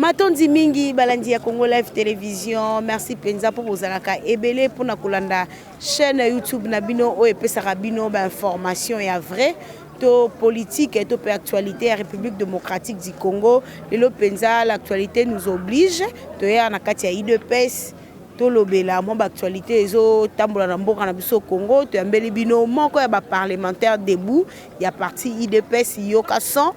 Matondi mingi balandi ya Congo Live Télévision. Merci penza pour vos alaka ebele pour na kolanda chaîne YouTube na bino o epesaka bino ba information ya vrai to politique et to actualité à République démocratique du Congo. Lelo penza l'actualité nous oblige to ya na kati ya IDPS to lobela mo ba actualité ezo tambola na mboka na biso Congo to yambeli bino moko ya ba parlementaire debout ya parti IDPS yoka son.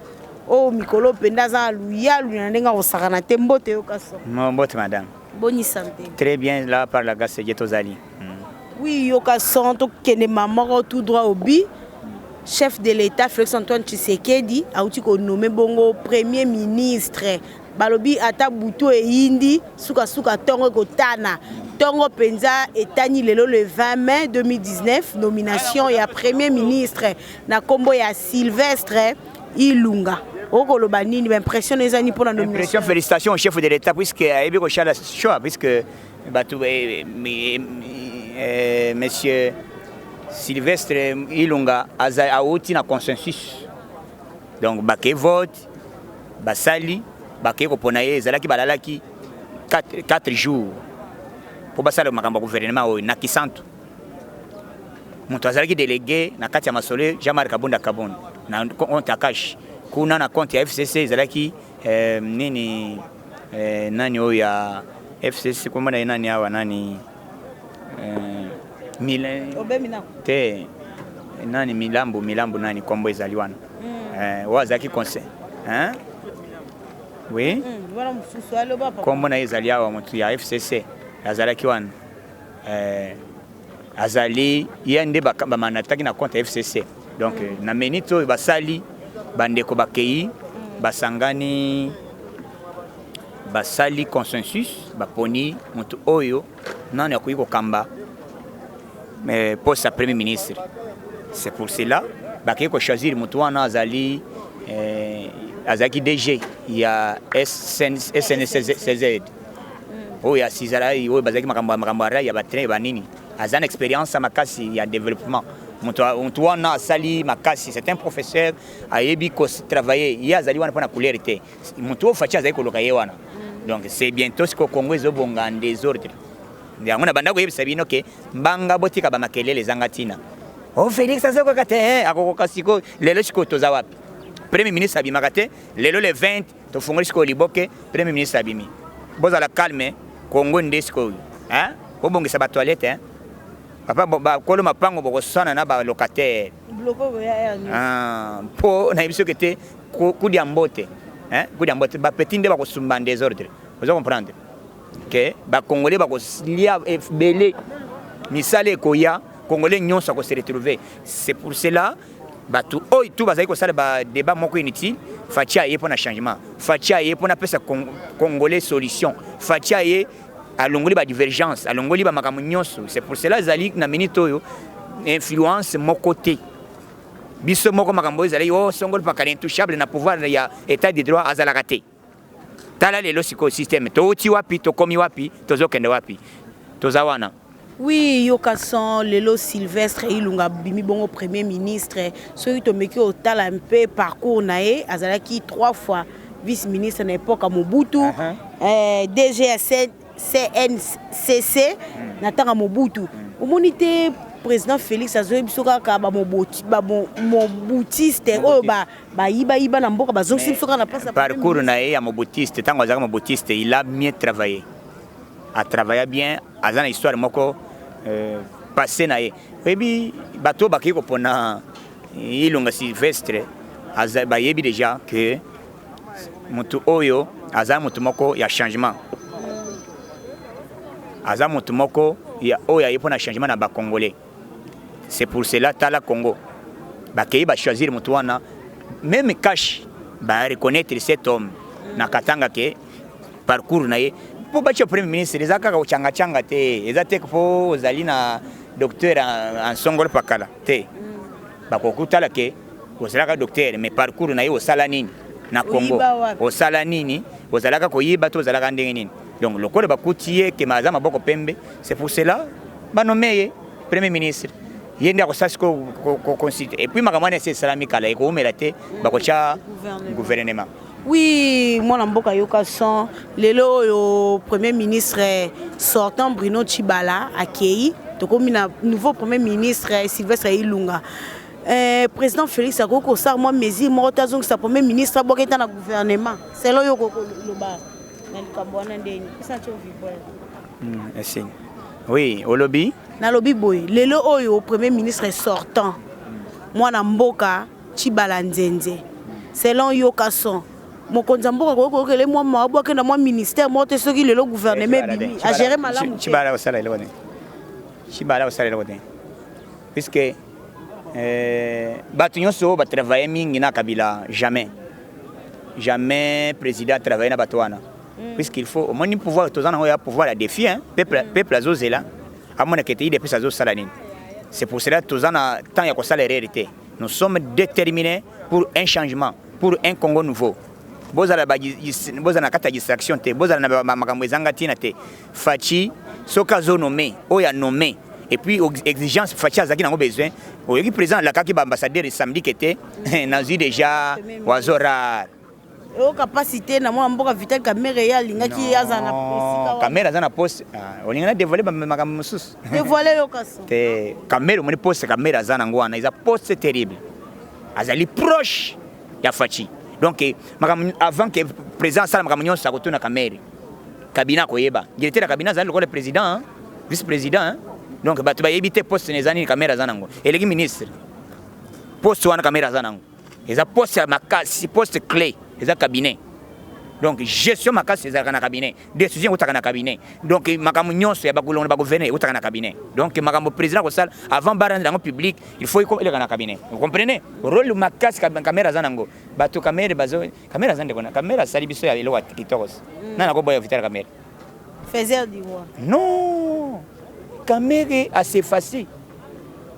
Oh, Mikolo Pendaza, Louia, Louia, Osakana, Tembo, Teokaso. Mon botte, madame. Bonne santé. Très bien, là, par la grâce de Dieu, Tozali. Oui, Yokason, Kene Mamoro, tout droit au bi. Chef de l'État, Félix Antoine Tshisekedi, a aussi nommé Bongo Premier ministre. Balobi Ata Boutou et Indi, Suka Tongo Kotana. Tongo Penza Etani Lelo le 20 mai 2019, nomination et à Premier ministre. Na Kombo ya Sylvestre Ilunga. Impression, félicitations au chef de l'État, puisque monsieur Sylvestre Ilunga a outi un consensus. Donc, baké vote, basali, baké koponaye, zalaki balalaki 4 jours. Pour basali le gouvernement na kisantu. Mon azalaki délégué na kati ya masole Jean-Marc Kabunda Kabon na compte cash. Kuna na compte ya FCC zalaki nini nani o ya FCC koma na nani hawa nani te nani milambo nani kombo ezaliwana wazaki conseil hein oui kombo na ezaliwa mtu ya FCC azalaki wana azali yende ba manataki na compte ya FCC donc na menito basali bandeko bakei basangani basali consensus baponi mutu oyo nani akoyi kokamba poste ya premier ministre. C'est pour cela bakei ko choisir mutu wana azali azaki DG ya SNCZ oyo asizala oyo bazaki makambo ya batrain banini azana expérience ya makasi ya développement. Montoana Sali Makasi, c'est un professeur à Yebi qui travaillait. Il y a Zali wana pour la couleur était. Montoa Fatia Zali kolokaye wana. Donc c'est bientôt ce que Congo est au en désordre. On a banda ko yebi sabino ke banga botika ba makele les angatina. Oh Félix azoko kate akoko kasiko lelo siko toza wapi. Premier ministre abimakate lelo le 20 to fungoli siko liboke premier ministre abimi. Boza la calme Congo ndesiko. Hein? Ko bongisa ba toilette hein. Papa kolo mapango boko sana na ba locataire bloko ya po na biso kete kudi ambote hein kudi ambote ba petinde ba ko sumba désordre vous comprendre que ba congolais ba ko lia belé misale koya congolais nyonso ko se retrouver. C'est pour cela ba tout oi tout bazai ko sala ba débat moko inutile fatia yé pour na changement fatia yé pour na pesa congolais solution fatia yé alongoli ba divergence alongoli ba makambo nyonso. C'est pour cela zali na minito yo influence mon côté biso moko makambo zali o songol pa kali intouchable na pouvoir ya état de droit azala raté tala lelo siko système to ti wapi to komi wapi to zokende wapi to zawana. Oui, Yokason, Lelo Sylvestre Ilunga bimi bongo premier ministre soki to meki o tala un peu parcours nae azalaki 3 fois vice-ministre na époque à Mobutu DGSN CNCC natanga Mobutu omonité président Félix Azoe bisoka ka ba mobutiste o ba iba na mboka bazongisi bisoka na place parcours na ya mobutiste tango azaka mobutiste il a bien travaillé a travaillé bien azana histoire moko passé na ye ebi bato baki ko pona Ilunga Sylvestre azaba yebi déjà que mutu oyo azana mutu moko ya changement aza mutu moko ya oya yepo na changement na ba congolais. C'est pour cela tala Congo bakei ba choisir mutu wana même cash ba reconnaître cet homme na katanga ke parcours na ye pour ba premier ministre les akaka ochanga changa te ezate ko zali na docteur en songol pakala te bakokuta la ke ozalaka docteur mais parcours na ye osala nini na Congo osala nini ozalaka koyiba to ozalaka ndenge nini. Donc le corps bakutiye ke mazama boko pembe. C'est pour cela ba nommé premier ministre yende ko sasko ko consulter et puis makamane c'est salami kala ko melate bakocha gouvernement. Oui, moi Mboka Yoka son le premier ministre sortant Bruno Tshibala accueilli. Donc comme nouveau premier ministre Sylvestre Ilunga. Président Félix Akoko ça moi mesure moi tazong sa premier ministre boka dans le gouvernement. C'est là yoko loba. Na likabwana ndeni. Ça tu vis. Oui, au lobby. Na lobby boy. Lelo oyo premier ministre sortant. Moi Mboka Tshibala Nzenze. Selon Yoka son mokonza mboka ko le moi maboka na moi ministère moi te soki le gouvernement bimi a gérer malamu Tshibala osala le wone Tshibala osala le wone puisque batu nyonso ba travailler mingi na Kabila jamais président travailler na batwana puisqu'il faut au moins pouvoir tozana ya pouvoir la défi hein peuple azozela amona kete ide pesa zo sala nini c'est pour cela tozana tant ya ko sala réalité nous sommes déterminés pour un changement pour un Congo nouveau. Bozala na kata distraction te bozala na makambo ezanga tina te fachi soka zo nommé oya nommé et puis exigence fachi azaki nango besoin oyoki président la kaki ba ambassadeur samedi kete nazu déjà wazora o capacité na moi mboka vital caméra ya lingaki azana posika caméra azana poste olingana dévoiler ba makambo mususu dévoiler yo kaso te caméra moni poste caméra azana ngwana iza poste terrible azali proche ya fachi. Donc avant que le président Salam Kamignon soit retourné à Cameroun, cabinet koyeba. Il était le cabinet le président, vice-président. Donc tu vas éviter poste les années caméra zanango. Et les ministres poste wana caméra zanango. Les poste makasi poste clé, les cabinet. Donc gestion makasi c'est dans cabinet, décision au dans cabinet. Donc makamignon c'est ba gouverner au dans cabinet. Donc makambo président ko sal avant baran dans le public, il faut il dans cabinet. Vous comprenez? Rôle makasi caméra zanango. Bato caméra bazo caméra zande kona caméra sali biso ya elo tikitokos nana ko boya vital caméra faiseur d'ivoire non caméra assez facile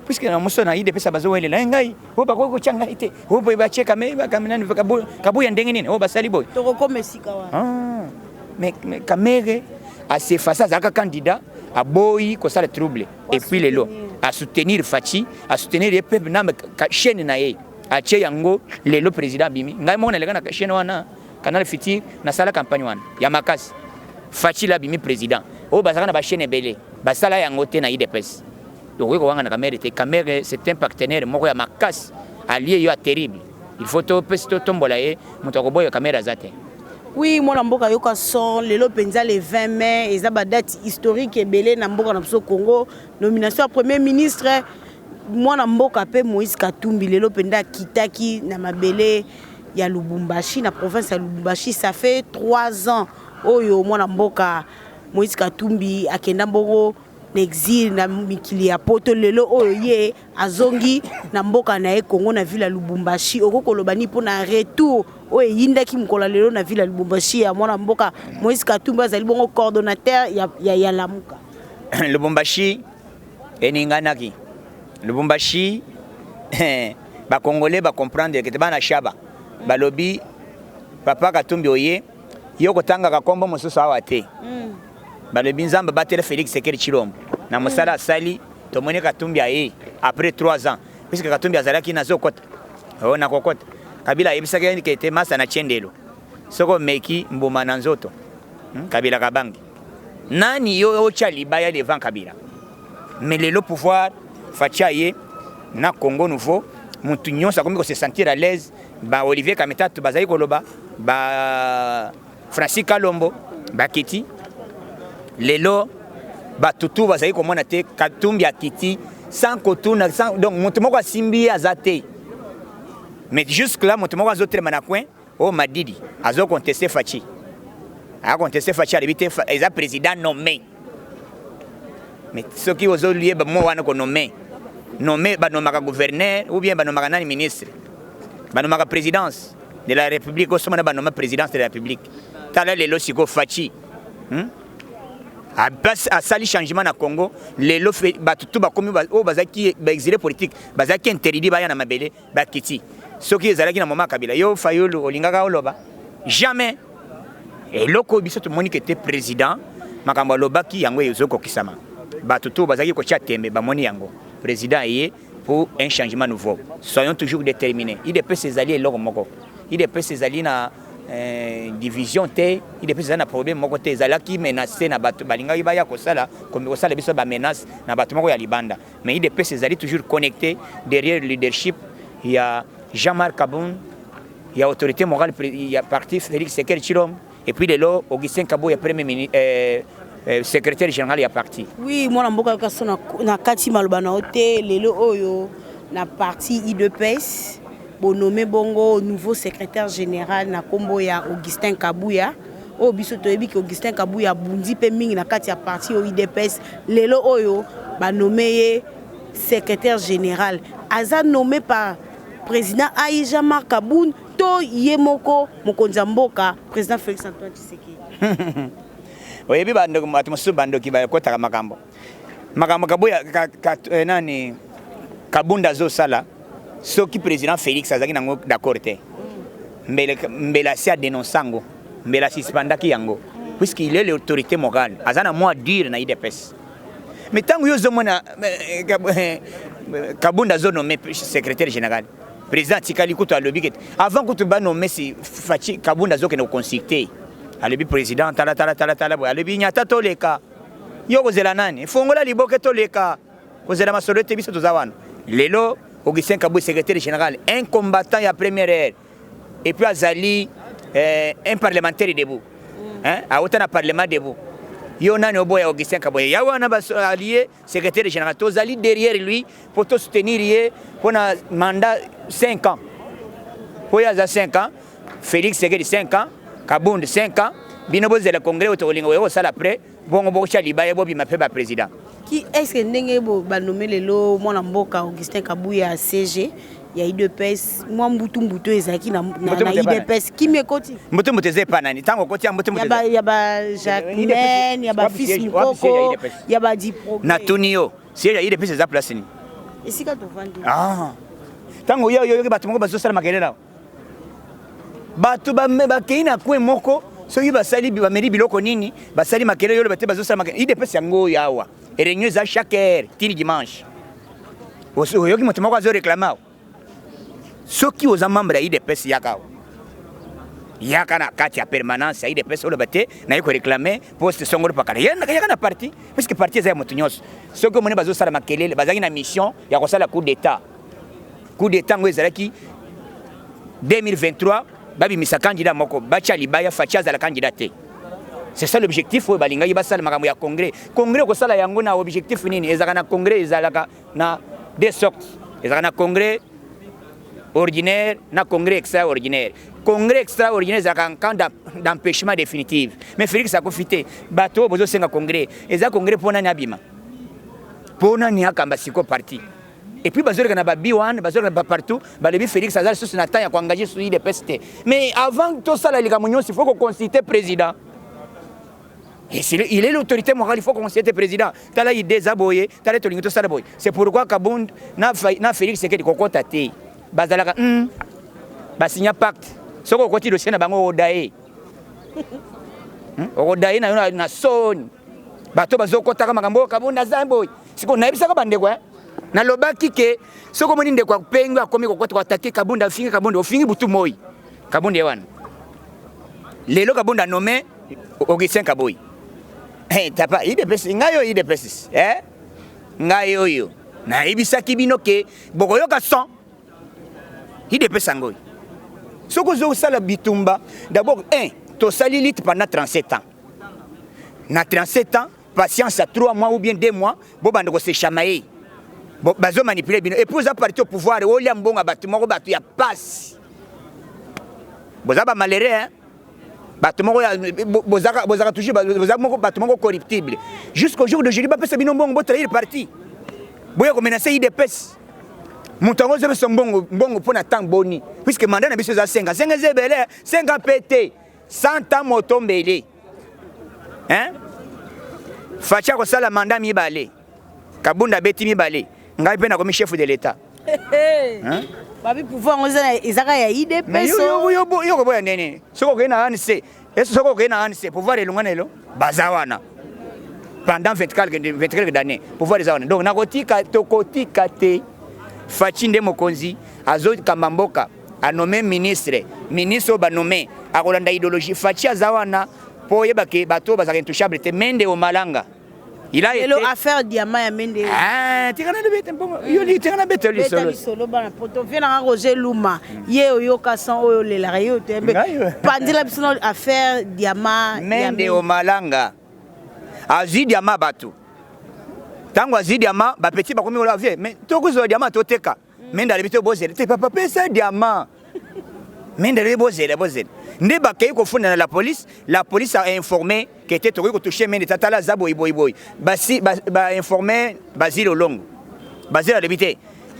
puisque na moso na ide pesa bazo wele la ngai ho ba ko changa ite ho boy ba che caméra kamina ni kabu ya ndenge nini ho ba sali boy to ko mesika wa mais caméra assez facile zaka candidat a boy ko sala trouble et puis lelo à soutenir Fachi à soutenir les peuples na chaîne na ye ache yango lelo président bimi ngai mona lega na chaîne wana canal Fitir na sala campagne wana ya makasi Fachi la bimi président o basaka na ba chaîne belé basala yango te na IDPS donc ko wanga na caméra c'est un partenaire moko ya makasi allié yo terrible il faut to pesto tombola ye moto ko boyo caméra zate. Oui, moi Mboka Yoka son lelo penza le 20 mai eza ba date historique ebele na Mboka na biso Congo nomination premier ministre moi Mboka pe Moïse Katumbi lelo penda kitaki na mabele ya Lubumbashi na province ya Lubumbashi ça fait 3 ans oyo moi Mboka Moïse Katumbi akenda mboko n'exil na mikili ya poto lelo oyo ye azongi na Mboka na e Congo na ville ya Lubumbashi okokoloba ni pona retour oyo yindaki mkola lelo na ville ya Lubumbashi ya moi Mboka Moïse Katumbi azali bongo coordonnateur ya Lamuka Lubumbashi eninganaki Lubumbashi ba Congolais ba comprendre que bana shaba ba lobby papa Katumbi oye yoko tanga ka kombo mosusu awate ba lobby nzamba batela Félix Sekeri Chilombo na mosala sali to moni Katumbi aye après 3 ans puisque Katumbi azalaki na zokota na kokota Kabila yebisaka ni kete masa na chendelo soko meki mbuma na nzoto Kabila kabangi nani yo ocha libaya devant Kabila mais le pouvoir Fachaye na Congo nouveau mutu nyonso akomi ko se sentir à l'aise ba Olivier Kameta to bazali koloba ba Francis Kalombo ba Kiti lelo ba tutu bazali komona te Katumbi ya Kiti sans kotuna sans donc mutu moko asimbi azate mais jusque là mutu moko azotre manakwen o Madidi azo contester Fachi a contester Fachi alibite eza président nommé mais ce qui aux liés ba mo wana ko nommé ba nomaka gouverneur ou bien ba nomaka nani ministre ba nomaka présidence de la République au sommet ba nomaka présidence de la République tala lelo siko Fachi a sali changement na Congo lelo ba tutu ba komi ba o bazaki ba exilé politique bazaki interdit ba yana mabele ba kiti ce qui ezalaki na moment Kabila yo fayolo olingaka oloba jamais et loko biso to moni que était président makambo lobaki yango ezoko kisama ba tutu bazaki ko chatembe ba moni yango président est pour un changement nouveau. Soyons toujours déterminés. Il dépend ses alliés lors moko. Il dépend ses alliés na division te idps eza na problème moko te ezalaki menacé na bato balingaki baya kosala biso bamenace na bato moko ya libanda, mais idps ezali toujours connecté derrière le leadership ya Jean-Marc Kabound, ya autorité morale ya parti Félix Sekeri Tshilombo, et puis lelo Augustin Kabuya premier ministre secrétaire général ya parti. Oui, moi mboka kaso na kati maloba na ote lelo oyo na parti IDPS bonomé bongo nouveau secrétaire général na kombo ya Augustin Kabuya. O biso toyebi ki Augustin Kabuya bundi pe mingi na kati ya parti o IDPS lelo oyo ba nommé secrétaire général aza nommé par président Jean-Marc Kabound to yemoko mokonzi mboka président Félix Antoine Tshisekedi. Oyebi bando matmosu bando ki ba kotaka makambo Kabuya nani Kabunda zo sala soki président Félix azaki nango d'accord te mbela si a dénonçango mbela suspendaki yango puisqu'il est l'autorité morale azana moi dire na IDPS, mais tango yo zomona Kabunda zo nommé secrétaire général président tikali kuto alobi ket avant kuto ba nommé si fachi Kabunda zo keno consulter alobi président tala alobi nyata toleka yo kozela nani fongola liboke toleka kozela masolo te biso tozawana lelo Augustin Kabuya secrétaire général, un combattant à première heure, et puis Azali, un parlementaire debout. A autant un parlement debout. Yona Noboya Augustin Kabuya. Yawana allié secrétaire général. Tous alliés derrière lui pour te soutenir pour un mandat 5 ans. Pour y avoir 5 ans, Félix Sekeri 5 ans, Kabound 5 ans, Binobo de la Congrès au Tolingo, ça après, bon, Libaya Bobi m'a fait président. Qui est-ce que vous avez nommé le mon mboka Augustin Kabuya CG? Il y a IDPS, moi Mbutu ezaki na IDPS qui me koti. Mbutu zé pas nani, tango koti Mbutu. Il y a Jacqueline, il y a fils Mukoko, il y a Dipro. Na Tunio, si il y a IDPS za place ni. Et si quand on vend. Ah. Tango yo batu moko bazo sala makelela. Batu ba keina kwe moko, soki basali ba meri biloko nini, basali makelela yo bate bazo sala makelela. IDPS yango yawa. Et réunions à chaque heure, tini dimanche. Oyo ki moto moko azo réclamer. Soki aux membres IDPS yaka. Yaka na kati ya permanence IDPS ole bate na yiko réclamer poste songolo pakala. Yaka na parti parce que parti za moto nyos. Soki moni bazo sala makelele bazaki na mission ya ko sala coup d'état. Coup d'état ngo ezalaki 2023 babi misa candidat moko bacha libaya facha za la candidaté. C'est ça l'objectif au balinga yi basala makambo ya congrès. Congrès ko sala yango na objectif nini ezaka na congrès ezalaka na deux sortes. Ezaka na congrès ordinaire na congrès extraordinaire. Congrès extraordinaire ezaka en cas d'empêchement définitif. Mais Félix a profité bato bozo senga congrès. Ezaka congrès pona nyabima. Pona nyakamba siko parti. Et puis bazoleka na ba B1, bazoleka na partout, balebi Félix azali sous na temps ya ko engager sur IDPS. Mais avant tout ça la ligamunyo il faut qu'on consulte président. Il est l'autorité morale, il faut qu'on soit président. Tala idée zaboye, tala tolingo to salaboy. C'est pourquoi Kabound na Félix Sekedi kokota te. Bazalaka ba signa pacte. Soko koti dossier na bango odaye. Odaye na son. Bato bazokota ka makambo Kabound na zamboy. Siko naibisa ka bandeko na lobaki ke soko moni ndeko pengo akomi kokota attaquer Kabound afingi Kabound ofingi butu moyi. Kabound yewana. Lelo Kabound a nommé Augustin Kabuya. Tapa IDPS ngayo IDPS ngayo yo na ibisaki bino ke bokoyoka son IDPS ngoy soko zo sala bitumba d'abord to sali lit pendant 37 ans na 37 ans patience à 3 mois ou bien 2 mois bo bande ko se chamailler bo bazo manipuler bino et pour ça partir au pouvoir o lia mbonga batu moko batu ya passe bozaba malheureux bozaka toujours bâtiment corruptible jusqu'au jour d'aujourd'hui ba pesa bino mbongo trahir parti boya ko menacer IDPS mutango zebe mbongo pona temps boni puisque mandat na biso za 5 zebele 5 PT 100 ans motombele facha ko sala mandat mi balé Kabunda beti mi balé ngai pe na comme chef de l'état babi pouvoir ezaka ya IDPS yo ko boya nene soko ke na ANC soko ke na ANC pouvoir elunganelo bazawana pendant 24 d'années pouvoir ezawana donc nakotika tokotika te Fachi nde mokonzi azo kamamboka a nommé ministre ba nommé akolanda idéologie Fachi azawana po yebake bato bazaka intouchable te Mende au Malanga il a été affaire diamant ya Mende tikana le bete mbongo yo li tikana bete li solo bana poto vena Roger Luma ye oyoka san oyo le la yo te pandila biso affaire diamant Mende au Malanga azi diamant bato tango azi diamant ba petit ba komi ola vie mais toko zo diamant toteka Mende ali bito bozela te papa pesa diamant Mende ali bozela nde bakei kofunda na la police a informé que était toko touché Mende tatala zabo iboy basi ba informé Basile Olongo Basile alibité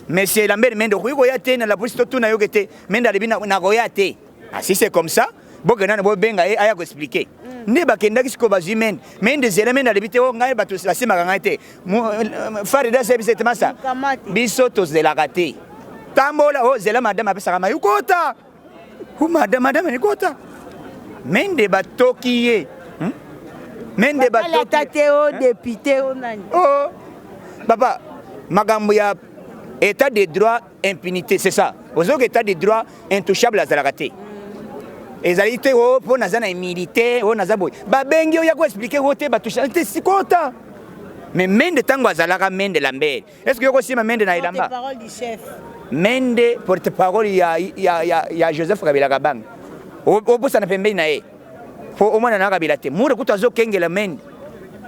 mais c'est Lambert Mende ko ya te na la police to tuna yo kete Mende alibina na ko ya te si c'est comme ça bokena na bo benga aya ko expliquer nde bakenda kisiko bazwi Mende zela Mende alibité o ngai bato basima ngai te farida service te masa biso to zela kate tambola o zela madame apesa kama yukota madame ni kota Mende batoki Mende batoki tate o député o nani oh papa magambo ya état de droit impunité c'est ça ozo état de droit intouchable à zalakate ezalite o po nazana militaire o nazaboy ba bengi o ya ko expliquer wote batusha te sikota mais Mende tango azalaka Mende Lambert est-ce que yoko sima Mende na ilamba parole du chef Mende porte-parole ya Joseph Kabila Kabang o posa na pembeni na ye po o mwana na Kabila te mure kutazo kengela Mende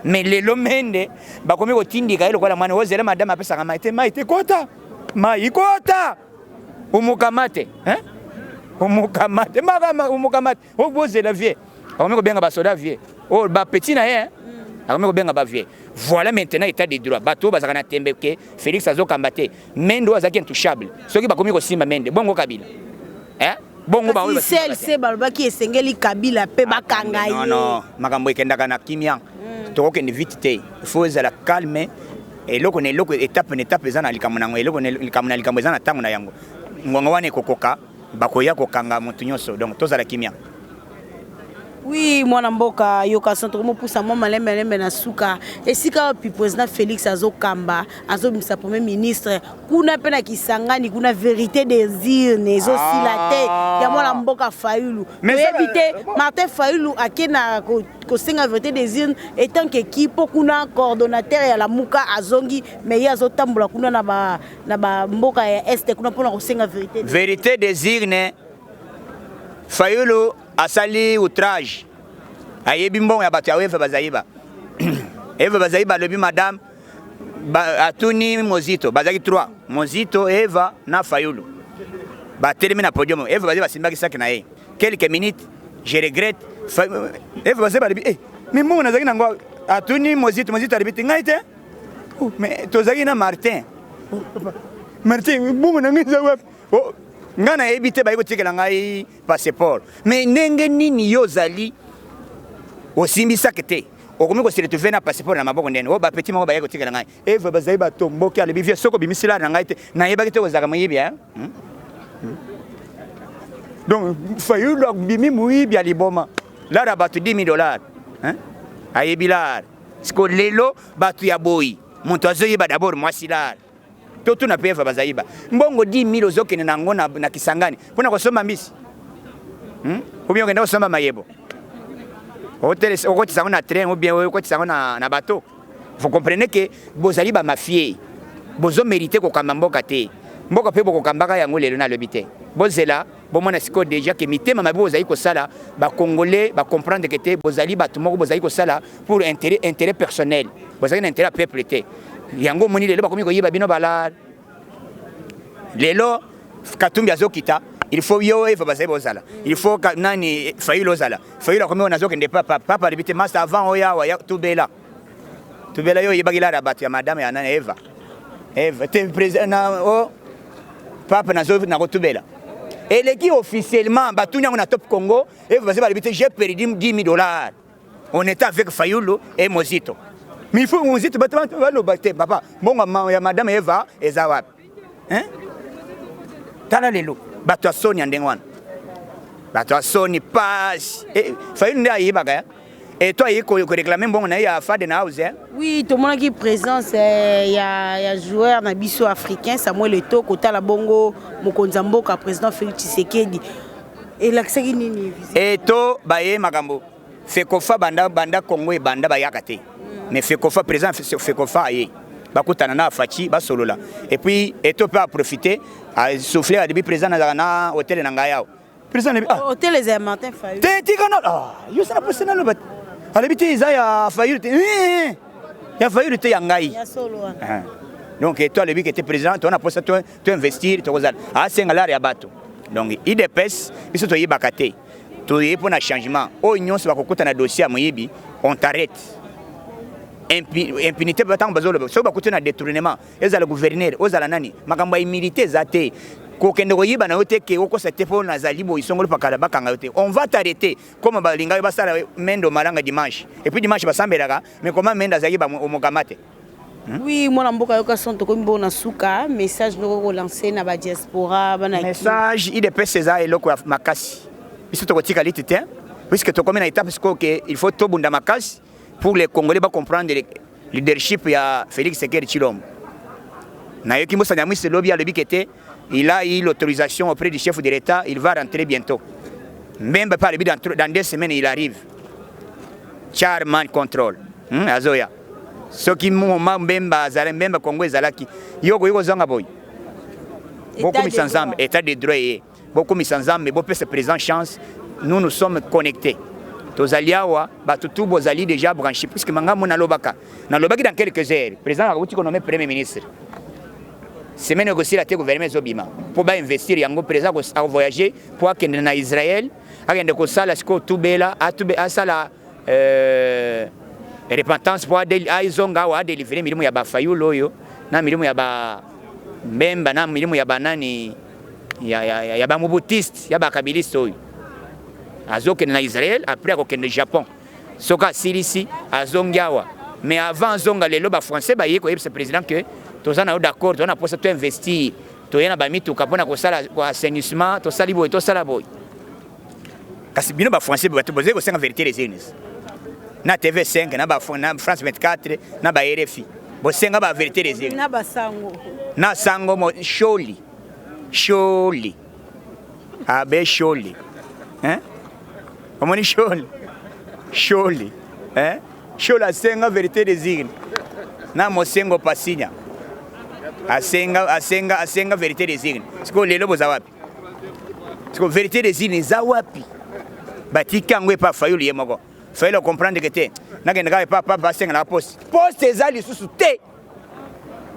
mais lelo Mende bakomi kotindika elo kwa mwana ozela madame apesa kama ite maite kota maikota umukamate umukamate magama umukamate o bozela vie bakomi ko benga ba soda vie o ba petit na ye bakomi ko benga ba vie. Voilà maintenant état de droit bato bazaka na tembeke Félix azokambate Mende azaki intouchable soki bakomi ko simba Mende bongo Kabila bongo ba oui c'est balbaki esengeli Kabila pe bakanga ye non makambo ekendaka na kimia to ko ne vite te il faut ezala calme et loko ne loko étape ezana likambo nango eloko ne likambo ezana tango na yango ngongo wane kokoka bakoya kokanga mutu nyonso donc tozala kimia. Oui, mwana mboka yoka centre mo pousa mo malembe na suka esika pi président Félix azokamba azobimisa premier ministre kuna pena kisangani kuna vérité des urnes zo silate ya mwana mboka Fayulu mais éviter Martin Fayulu akena ko senga vérité des urnes étant que équipe kuna coordonnateur ya la muka azongi mais ya azotambola kuna na ba mboka ya est kuna pona ko senga vérité des urnes Fayulu asali outrage ayebi mbongo ya bato ya Eva Bazaiba Eva Bazaiba lebi madame atuni Mozito bazaki 3 Mozito Eva na Fayulu batelemi na podium Eva Bazaiba simbaki sac na ye quelques minutes je regrette Eva Bazaiba lebi mais mbongo nazaki nango atuni Mozito lebi ngai te mais tozaki na Martin mbongo nangai zawa ngana ebité ba kotikela ngai passeport mais ndenge nini yozali osimbisa kete okomi ko se retrouver na passeport na maboko ndene o ba petit moko ba kotikela ngai Eva Bazaiba tomboki ale bivie soko bimisila na ngai te na yeba kete kozaka moyibi donc Fayulu bimi moyibi aliboma lara batu $10,000 ayebilar siko lelo batu ya boyi muntu azoyeba d'abord mwasilar tout na Eva Bazaiba mbongo 10,000 ozokene nango na Kisangani pona kosomba mbisi ou bien okenda kosomba mayebo hôtel okotisa na train ou bien okotisa na bateau. Vous comprenez que bozali ba mafie bozo mériter ko kamba mboka te mboka pe boko kambaka yango lelo na lobité bozela bomona siko déjà que mitema mabi bozali ko sala ba congolais ba comprendre que te bozali batu moko bozali ko sala pour intérêt personnel bozali na intérêt peuple te yango moni lelo bakomi ko yeba bino bala lelo Katumbi azokita il faut yo Eva Bazaiba ozala il faut nani Fayulu ozala Fayulu akomi ona zokende papa libité master avant oya wa tubela yo yebagila rabatu ya madame ya nani Eva te président na o papa nazo na kotubela et qui officiellement batunya na Top Congo Eva Bazaiba libité j'ai perdu $10,000 on était avec Fayulu et Mozito mais il faut Mozito battement va le battre papa bon ya madame Eva ezawa tala lelo bato asoni andengwana bato asoni passe Fayulu nda yibaka et toi il faut réclamer bon na ya fade na house oui tout le monde qui présence ya joueur na biso africain Samuel Eto'o kota la bongo mokonza mboka président Félix Tshisekedi Et l'accès nini et to baye makambo fekofa banda Congo et banda bayakate mais fekofa présent fekofa aye bakutana na fachi basolola et puis et to peut profiter à souffler à début présent na hôtel na ngayao présent hôtel les Martin Fayulu te kana yo sana personnel bat alibité Isaya Fayulu ya Fayulu te yangai ya solo donc et toi le but qui était présent tu as posé toi investir tu kozala a sengala ya bato donc IDPS biso to yibakate to yepo na changement o nyonso bakokuta na dossier moyibi on t'arrête impunité batang bazolo so bakuta na détournement ezala gouverneur ozala nani makambo immunité zate ko kende ko yiba na yote ke oko sete po na zalibo isongolo pakala bakanga yote on va t'arrêter comme balinga basala mendo malanga dimanche et puis dimanche basambelaka mais comment menda zayiba omokamate. Oui, moi namboka yoka son to kombo na suka message no relancer na ba diaspora bana message IDPS César et loko makasi biso to kotika litite puisque to comme na étape que il faut to bunda makasi pour les Congolais ba comprendre le leadership ya Félix Tshisekedi Tshilombo na yoki mbosa nyamwi se lobby ya le bikete il a eu l'autorisation auprès du chef de l'État il va rentrer bientôt même pas le dans 2 semaines il arrive Charman control azoya soki moma mbemba zala mbemba Congo ezalaki yoko zanga boy beaucoup mis ensemble état de droit beaucoup mis ensemble mais peut se présenter chance nous sommes connectés tozaliawa batutu bozali déjà branché puisque manga mona lobaka na lobaki dans quelques heures président a outi nommé premier ministre semaine négocier la gouvernement zobima pour ba investir yango président a voyager pour akende na Israël akende ko sala siko tubela atube asala repentance pour aizonga wa délivrer milimu ya ba Fayulu oyo na milimu ya ba Mbemba na milimu ya banani ya ba mubutiste ya ba kabiliste oyo azokende na Israël après akokende Japon soka silisi azongiawa mais avant zonga lelo ba français ba yeko yebse président que tozana d'accord tona posa to investir to yena ba mituka pona ko sala ko assainissement to salibo to sala boy kasi bino ba français ba to boze ko senga vérité les unis na TV5 na ba France 24 na ba RFI bo senga ba vérité les unis na sango mo sholi abe sholi omoni sholi shola senga vérité des unis na mosengo pasinya asenga vérité des unis siko lelo boza wapi siko vérité des unis za wapi batika ngwe pa Fayulu yemoko Fayulu comprendre que te nakenda ka pa senga na poste ezali susu te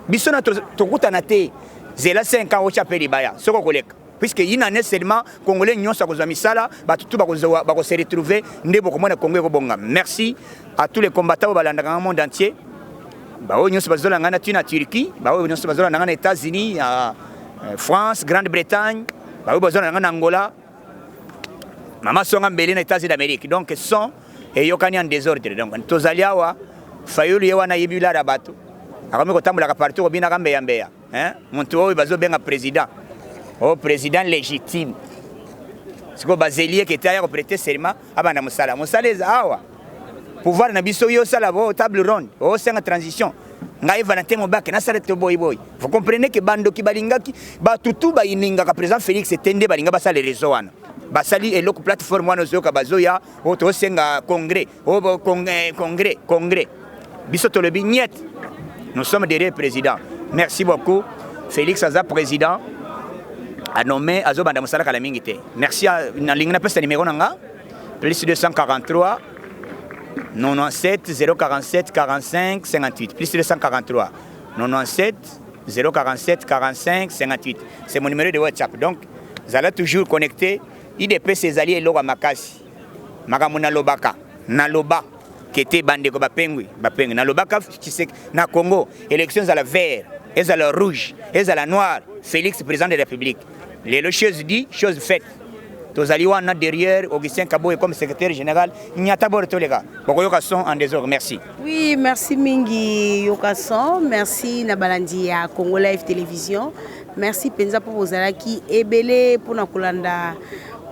biso na tokuta na te zela 5 ans ocha peli baya soko koleka puisque il n'a seulement congolais nyonso ko zamisala batutu bako se retrouver ndebo ko mona Congo ko bonga. Merci à tous les combattants balanda dans le monde entier ba o nyonso bazola ngana tina Turquie ba o nyonso bazola ngana États-Unis France Grande-Bretagne ba o bazola ngana Angola mama songa mbele na États-Unis d'Amérique donc sont et yokani en désordre donc tozaliawa Fayulu yewana yibila rabato akame ko tambula ka parti ko bina kambe yambeya muntu oyo bazo benga président président légitime siko bazelie qui était à prêter serment abana musala awa pouvoir na biso yo sala bo table ronde senga transition ngai Valentin Mobake na sala to boy vous comprenez que bando ki balingaki batutu ba ininga ka président Félix Tende balinga basala réseau wana basali eloko plateforme wana zoka bazoya to senga congrès congrès biso to le bignette nous sommes derrière président merci beaucoup Félix Aza président a nommé Azo Banda Moussala Kalamingite. Merci à Nalingna Pesta numéro Nanga, plus 243 97 047 45 58. Plus 243 97 047 45 58. C'est mon numéro de WhatsApp. Donc, vous allez toujours connecter. IDP ses alliés Loga Makasi. Magamuna Lobaka. Naloba. Qui était Bandeko Bapengui. Nalobaka, na Congo. Élections à la vert, et à la rouge, et à la noire. Félix, président de la République. Les choses dites, choses faites. Tozaliwa na derrière Augustin Kaboy comme secrétaire général. Il n'y a pas de tous les gars. Yokason en désordre. Merci. Oui, merci Mingi Yokason. Merci Nabalandi à Congo Live Télévision. Merci Penza pour vos alaki. Ebele pour Nakulanda.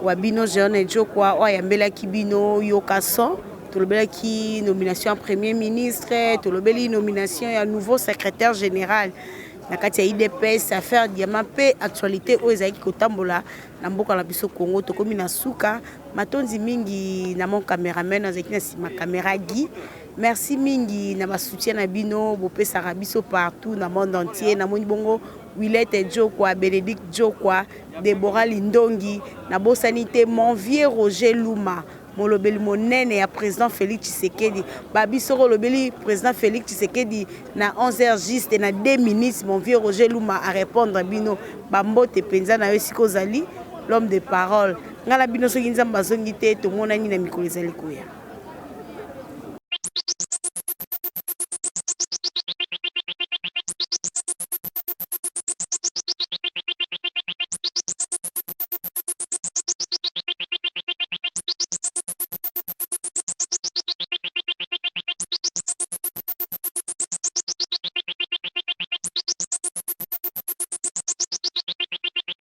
Wabino Jeanne Djokwa. Oyambela Kibino Yokason. Tolobela qui nomination à Premier ministre. Tolobeli nomination à nouveau secrétaire général. na kati ya IDPS affaire diamant pe actualité oyo ezalaki kotambola na mboka na biso Congo tokomi na suka matondi mingi na mon cameraman azalaki na sima caméra Guy. Merci mingi na ba soutien na bino bopesaka biso partout na monde entier na moni bongo Willette Jokwa, Bénédicte Jokwa, Déborah Lindongi, na bosanité mon vieux Roger Luma, mon lobeli monene ya président Félix Tshisekedi. Babisoro lobeli président Félix Tshisekedi na 11h juste na 2 minutes mon vieux Roger Luma à répondre bino bambote penza na yosiko zali l'homme de parole. Ngala bino soki nzamba zongi te to monani na mikolo ezali koya.